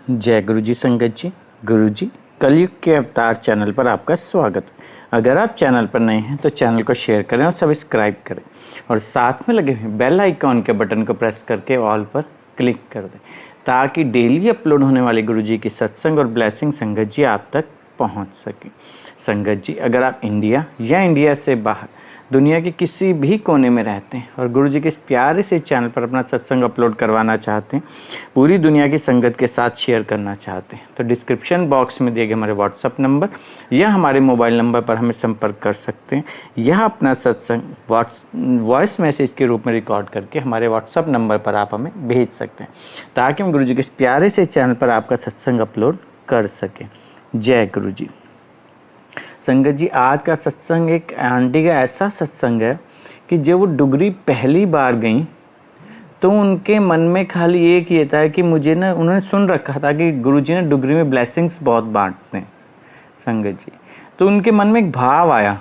जय गुरु जी संगत जी। गुरु जी कलयुग के अवतार चैनल पर आपका स्वागत। अगर आप चैनल पर नए हैं तो चैनल को शेयर करें और सब्सक्राइब करें और साथ में लगे हुए बेल आइकॉन के बटन को प्रेस करके ऑल पर क्लिक कर दें ताकि डेली अपलोड होने वाली गुरु जी की सत्संग और ब्लेसिंग संगत जी आप तक पहुंच सके। संगत जी, अगर आप इंडिया या इंडिया से बाहर दुनिया के किसी भी कोने में रहते हैं और गुरु जी के इस प्यारे से चैनल पर अपना सत्संग अपलोड करवाना चाहते हैं, पूरी दुनिया की संगत के साथ शेयर करना चाहते हैं, तो डिस्क्रिप्शन बॉक्स में दिए गए हमारे व्हाट्सअप नंबर या हमारे मोबाइल नंबर पर हमें संपर्क कर सकते हैं या अपना सत्संग वॉइस मैसेज के रूप में रिकॉर्ड करके हमारे व्हाट्सअप नंबर पर आप हमें भेज सकते हैं ताकि हम गुरु जी के इस प्यारे से चैनल पर आपका सत्संग अपलोड कर सकें। जय गुरु जी। संगत जी, आज का सत्संग एक आंटी का ऐसा सत्संग है कि जब वो डुगरी पहली बार गई तो उनके मन में खाली एक ये था कि मुझे ना, उन्होंने सुन रखा था कि गुरुजी ने डुगरी में ब्लेसिंग्स बहुत बांटते हैं संगत जी, तो उनके मन में एक भाव आया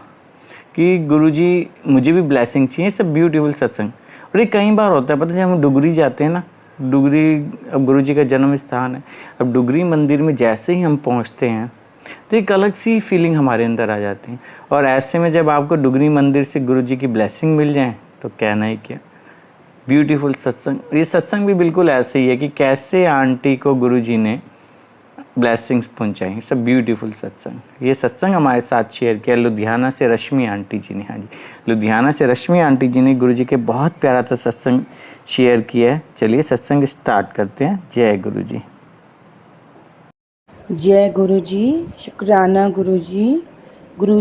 कि गुरुजी मुझे भी ब्लेसिंग चाहिए। सब ब्यूटीफुल सत्संग। और ये कई बार होता है, पता है, जब हम डुगरी जाते हैं ना, डुगरी अब गुरुजी का जन्म स्थान है, अब डुगरी मंदिर में जैसे ही हम पहुँचते हैं तो एक अलग सी फीलिंग हमारे अंदर आ जाती है। और ऐसे में जब आपको डुगरी मंदिर से गुरुजी की ब्लेसिंग मिल जाए तो कहना ही क्या। ब्यूटीफुल सत्संग। ये सत्संग भी बिल्कुल ऐसे ही है कि कैसे आंटी को गुरुजी ने ब्लेसिंग्स पहुंचाई। सब ब्यूटीफुल सत्संग। ये सत्संग हमारे साथ शेयर किया लुधियाना से रश्मि आंटी जी ने। हाँ जी, लुधियाना से रश्मि आंटी जी ने गुरुजी के बहुत प्यारा सा सत्संग शेयर किया है। चलिए सत्संग स्टार्ट करते हैं। जय गुरु जी। जय गुरु जी। शुक्राना गुरु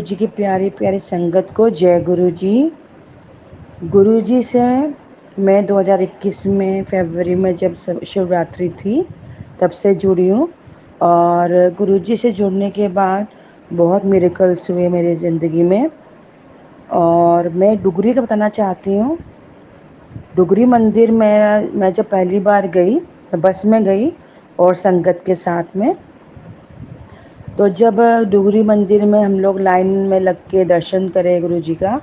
जी के प्यारे प्यारे संगत को जय गुरु जी। गुरु जी से मैं 2021 में फरवरी में जब शिवरात्रि थी तब से जुड़ी हूँ और गुरु जी से जुड़ने के बाद बहुत मिरेकल्स हुए मेरी ज़िंदगी में। और मैं डुगरी का बताना चाहती हूँ। डुगरी मंदिर में मैं जब पहली बार गई, मैं बस में गई और संगत के साथ में, तो जब डुगरी मंदिर में हम लोग लाइन में लग के दर्शन करे गुरु जी का,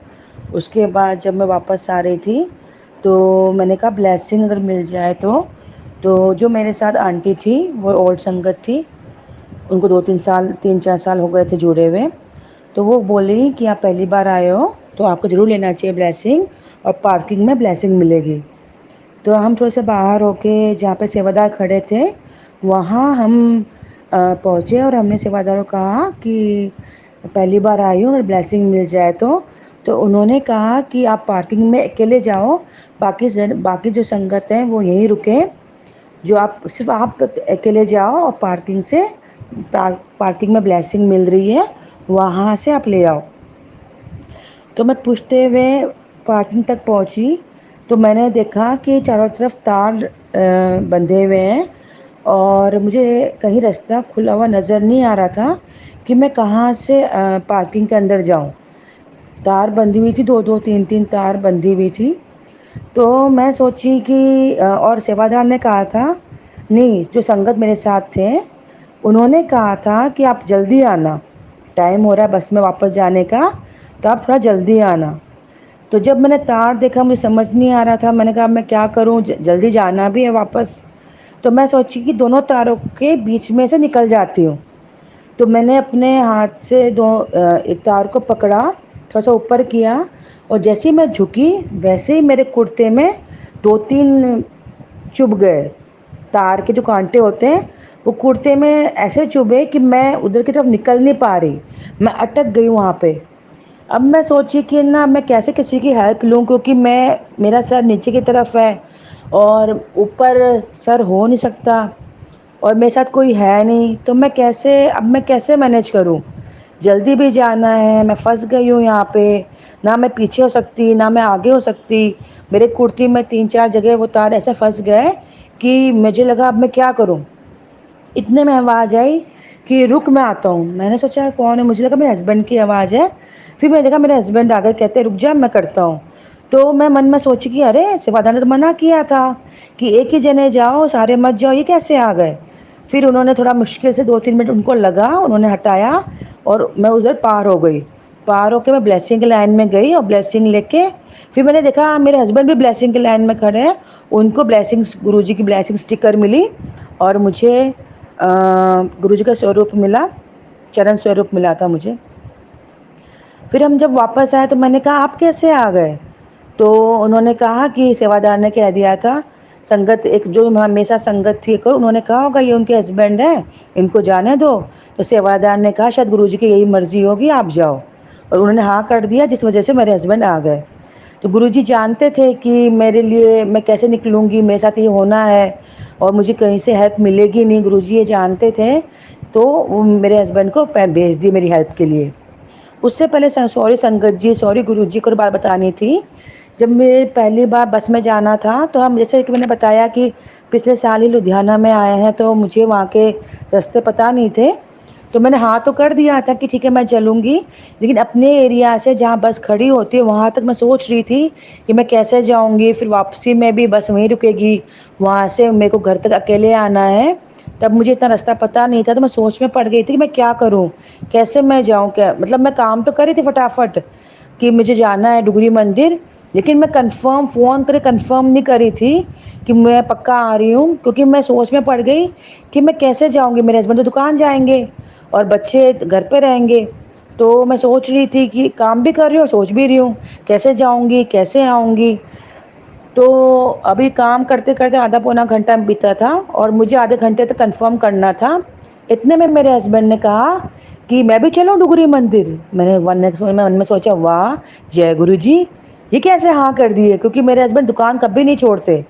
उसके बाद जब मैं वापस आ रही थी तो मैंने कहा ब्लेसिंग अगर मिल जाए तो जो मेरे साथ आंटी थी वो ओल्ड संगत थी, उनको 3-4 साल हो गए थे जुड़े हुए। तो वो बोली कि आप पहली बार आए हो तो आपको ज़रूर लेना चाहिए ब्लेसिंग और पार्किंग में ब्लेसिंग मिलेगी। तो हम थोड़े से बाहर होके जहाँ पे सेवादार खड़े थे वहाँ हम पहुँचे और हमने सेवादारों को कहा कि पहली बार आई हूँ, अगर ब्लेसिंग मिल जाए तो उन्होंने कहा कि आप पार्किंग में अकेले जाओ, बाकी जो संगत हैं वो यहीं रुके, जो आप सिर्फ आप अकेले जाओ और पार्किंग में ब्लेसिंग मिल रही है, वहाँ से आप ले आओ। तो मैं पूछते हुए पार्किंग तक पहुँची तो मैंने देखा कि चारों तरफ तार बंधे हुए हैं और मुझे कहीं रास्ता खुला हुआ नज़र नहीं आ रहा था कि मैं कहाँ से पार्किंग के अंदर जाऊँ। तार बंधी हुई थी, 2-2 3-3 तार बंधी हुई थी। तो मैं सोची कि और सेवादार ने कहा था, नहीं, जो संगत मेरे साथ थे उन्होंने कहा था कि आप जल्दी आना, टाइम हो रहा है बस में वापस जाने का, तो आप थोड़ा जल्दी आना। तो जब मैंने तार देखा मुझे समझ नहीं आ रहा था, मैंने कहा मैं क्या करूं, जल्दी जाना भी है वापस। तो मैं सोची कि दोनों तारों के बीच में से निकल जाती हूँ। तो मैंने अपने हाथ से एक तार को पकड़ा, थोड़ा सा ऊपर किया और जैसे ही मैं झुकी वैसे ही मेरे कुर्ते में 2-3 चुभ गए। तार के जो कांटे होते हैं वो कुर्ते में ऐसे चुभे कि मैं उधर की तरफ निकल नहीं पा रही, मैं अटक गई वहाँ पे। अब मैं सोची कि ना मैं कैसे किसी की हेल्प लूँ, क्योंकि मेरा सर नीचे की तरफ है और ऊपर सर हो नहीं सकता और मेरे साथ कोई है नहीं, तो मैं कैसे मैनेज करूँ। जल्दी भी जाना है, मैं फंस गई हूँ यहाँ पे, ना मैं पीछे हो सकती ना मैं आगे हो सकती। मेरे कुर्ती में 3-4 जगह वो तार ऐसे फंस गए कि मुझे लगा अब मैं क्या करूँ। इतने में आवाज़ आई कि रुक, मैं आता हूँ। मैंने सोचा कौन है, मुझे लगा मेरे हस्बैंड की आवाज़ है। फिर मैंने देखा मेरे हस्बैंड आ गए, कहते रुक जा मैं करता हूँ। तो मैं मन में सोची कि अरे सेवादार ने तो मना किया था कि एक ही जने जाओ, सारे मत जाओ, ये कैसे आ गए। फिर उन्होंने थोड़ा मुश्किल से 2-3 मिनट उनको लगा, उन्होंने हटाया और मैं उधर पार हो गई। पार होकर मैं ब्लेसिंग की लाइन में गई और ब्लेसिंग लेके फिर मैंने देखा मेरे हस्बैंड भी ब्लेसिंग की लाइन में खड़े हैं, उनको ब्लेसिंग्स, गुरुजी की ब्लेसिंग स्टिकर मिली और मुझे गुरु जी का स्वरूप मिला, चरण स्वरूप मिला था मुझे। फिर हम जब वापस आए तो मैंने कहा आप कैसे आ गए? तो उन्होंने कहा कि सेवादार ने कह दिया था, संगत एक जो हमेशा संगत थी एक, उन्होंने कहा होगा ये उनके हस्बैंड हैं, इनको जाने दो। तो सेवादार ने कहा शायद गुरुजी की यही मर्जी होगी, आप जाओ। और उन्होंने हाँ कर दिया, जिस वजह से मेरे हस्बैंड आ गए। तो गुरुजी जानते थे कि मेरे लिए मैं कैसे निकलूँगी, मेरे साथ ये होना है और मुझे कहीं से हेल्प मिलेगी नहीं, गुरुजी ये जानते थे। तो वो मेरे हस्बैंड को भेज दिए मेरी हेल्प के लिए। उससे पहले सॉरी संगत जी, सॉरी गुरुजी को बात बतानी थी। जब मैं पहली बार बस में जाना था तो हम, जैसे कि मैंने बताया कि पिछले साल ही लुधियाना में आए हैं, तो मुझे वहाँ के रास्ते पता नहीं थे। तो मैंने हाँ तो कर दिया था कि ठीक है मैं चलूँगी, लेकिन अपने एरिया से जहाँ बस खड़ी होती है वहाँ तक मैं सोच रही थी कि मैं कैसे जाऊँगी, फिर वापसी में भी बस वहीं रुकेगी, वहाँ से मेरे को घर तक अकेले आना है। तब मुझे इतना रास्ता पता नहीं था, तो मैं सोच में पड़ गई थी कि मैं क्या करूँ, कैसे मैं जाऊँ, क्या मतलब मैं काम तो कर रही थी फटाफट कि मुझे जाना है डुगरी मंदिर, लेकिन मैं कंफर्म फ़ोन करके कंफर्म नहीं करी थी कि मैं पक्का आ रही हूँ, क्योंकि मैं सोच में पड़ गई कि मैं कैसे जाऊँगी, मेरे हस्बैंड तो दुकान जाएँगे और बच्चे घर पे रहेंगे। तो मैं सोच रही थी कि काम भी कर रही हूँ और सोच भी रही हूँ, कैसे जाऊँगी, कैसे आऊँगी? तो अभी काम करते-करते आधा पौना घंटा बीता था और मुझे आधे घंटे तक कन्फर्म करना था। इतने में मेरे हस्बैंड ने कहा कि मैं भी चलूँ डुगरी मंदिर? मैंने मन में सोचा वाह! जय गुरु जी! ये कैसे हाँ कर दिए? क्योंकि मेरे हस्बैंड दुकान कभी नहीं छोड़ते।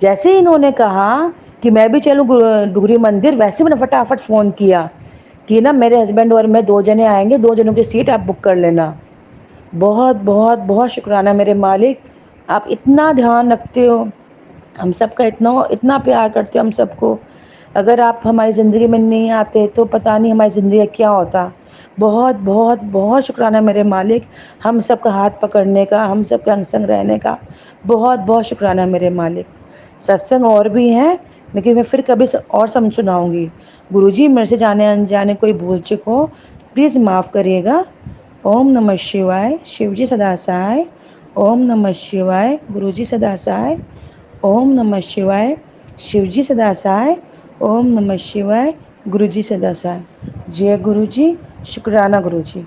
जैसे ही इन्होंने कहा कि मैं भी चलूँ डुगरी मंदिर, वैसे ही मैंने फटाफट फ़ोन किया कि ना मेरे हस्बैंड और मैं 2 जने आएँगे, 2 जनों की सीट आप बुक कर लेना। बहुत, बहुत, बहुत शुक्राना मेरे मालिक, आप इतना ध्यान रखते हो, हम सबका इतना इतना प्यार करते हो हम सबको। अगर आप हमारी ज़िंदगी में नहीं आते तो पता नहीं हमारी ज़िंदगी का क्या होता। बहुत, बहुत, बहुत शुक्राना मेरे मालिक, हम सबका हाथ पकड़ने का, हम सबके अंग संग रहने का। बहुत, बहुत शुक्राना मेरे मालिक। सत्संग और भी हैं, लेकिन मैं फिर कभी और सुनाऊँगी। गुरुजी मेरे से जाने-अनजाने कोई भूल-चूक हो, प्लीज़ माफ़ करिएगा। ओम नमः शिवाय, शिवजी सदा सहाय। ओम नमः शिवाय, गुरुजी सदा सहाय। ओम नमः शिवाय, शिवजी सदा सहाय। ओम नमः शिवाय, गुरुजी सदा सहाय। जय गुरुजी, शुक्राना गुरुजी।